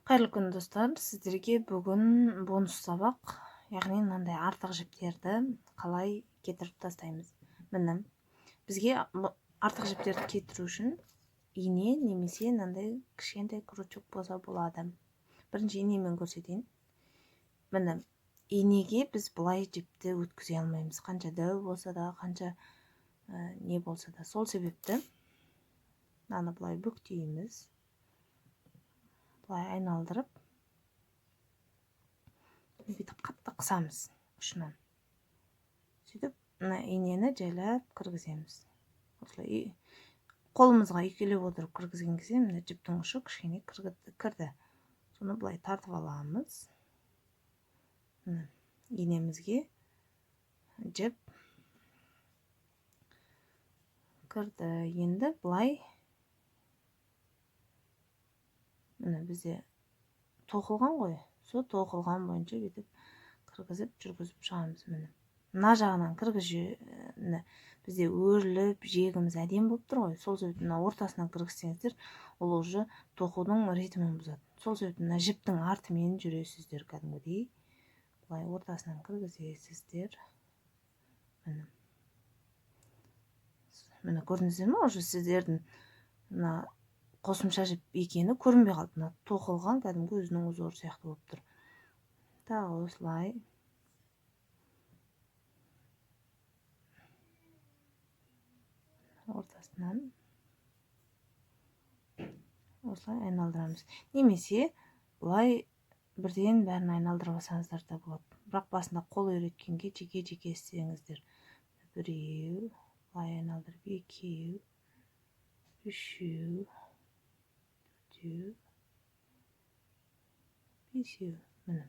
Қайырлы күн достар, сіздерге бүгін бонус сабақ, яғни мынандай артық жіптерді қалай кетіріп тастаймыз. Міне, бізге артық жіптерді кетіру үшін ине немесе мынандай кішкентай крючок болса болады. Бірінші инемен көрсетейін. Міне, инеге біз былай жіпті өткізе алмаймыз. Қанша дәу болса да, қанша не болса да. Сол себепті мынаны былай бүктейміз. Былай айналдырып, бүйтіп қатты қысамыз ұшынан. Сөйтіп, мына инені жайлап кіргіземіз. Осылай қолымызға үйкелеп отырып кіргізген кезде, мына жіптің ұшы кішкене кірді. Соны былай тартып аламыз. Инемізге жіп кірді. Енді былай міне бізде тоқылған ғой. Сол тоқылған бойынша бүйтіп кіргізіп жүргізіп шығамыз. Міне мына жағынан кіргізіп бізде өріліп жегіміз әдемі болып тұр ғой. Сол себепті мына ортасынан кіргізсеңіздер, ол уже тоқудың ритмін бұзады. Сол себепті мына жіптің артымен жүресіздер кәдімгідей. Былай ортасынан кіргізесіздер. Міне көрдіңіздер ме? Уже сіздердің мына қосымша жіп екені көрінбей қалды. Мына тоқылған кәдімгі өзінің узор сияқты болып тұр. Тағы осылай ортасынан осылай айналдырамыз. Немесе бұлай бірден бәрін айналдырып алсаңыздар да болады. Бірақ басында қол үйреткенге жеке-жеке істеңіздер. Біреу, былай айналдырып, екеу, үшеу, төртеу, бесеу. Міне.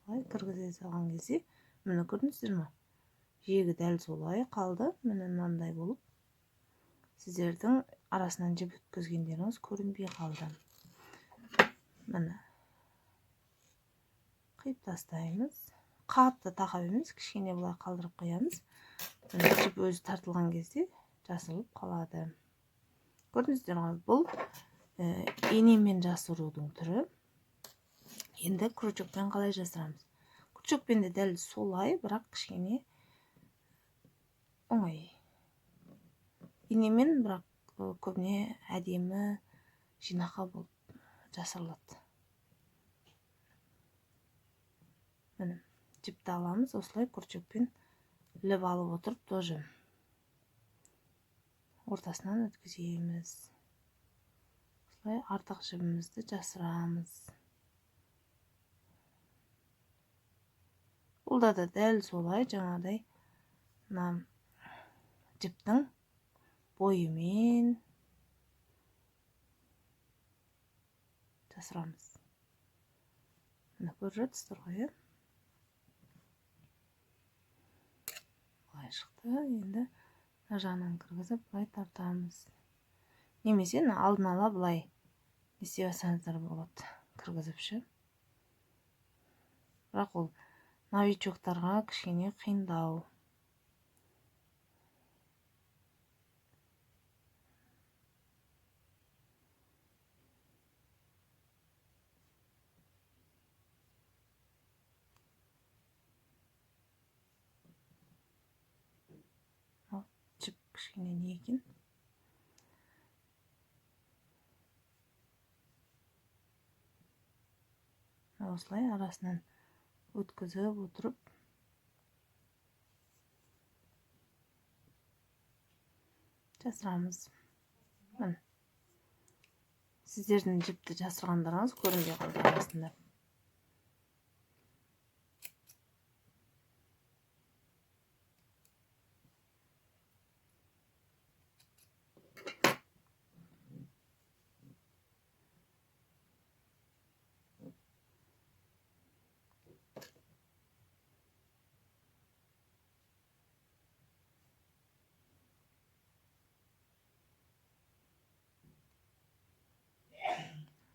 Былай кіргізе салған кезде, міне көрдіңіздер ме? Жегі дәл солай қалды. Міне мынандай болып. Сіздердің арасынан жіп өткізгендеріңіз көрінбей қалды. Міне. Қиып тастаймыз. Қатты тақап емес, кішкене былай қалдырып қоямыз. Жіп өзі тартылған кезде жасырылып қалады. Көрдіңіздер ғой, бұл инемен жасырудың түрі. Енді крючокпен қалай жасырамыз? Крючокпен де дәл солай, бірақ кішкене оңай. Инемен бірақ көбіне әдемі жинақы болып жасырылады. Міне, жіпті аламыз, осылай крючокпен іліп алып отырып, тоже ортасынан өткіземіз. Осылай артық жібімізді жасырамыз. Бұлда да дәл солай жаңағыдай жіптің бойымен жасырамыз. Міне көріп жатсыздар ғой, былай шықты. Енді мына жағынан кіргізіп былай тартамыз. Немесе алдын ала былай істеп алсаңыздар болады, кіргізіп ше. Бірақ ол новичоктарға кішкене қиындау. Жіп кішкене не екен? Осылай арасынан өткізіп отырып жасырамыз. Сіздердің жіпті жасырғандарыңыз көрінбей қалды арасында.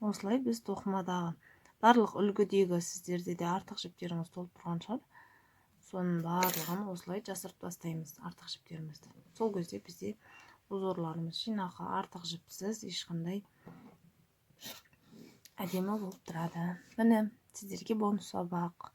Осылай біз тоқымадағы барлық үлгідегі сіздерде де артық жіптеріңіз толып тұрған шығар. Соның барлығын осылай жасырып тастаймыз, артық жіптерімізді. Сол кезде бізде узорларымыз жинақы, артық жіпсіз, ешқандай әдемі болып тұрады. Міне сіздерге бонус сабақ.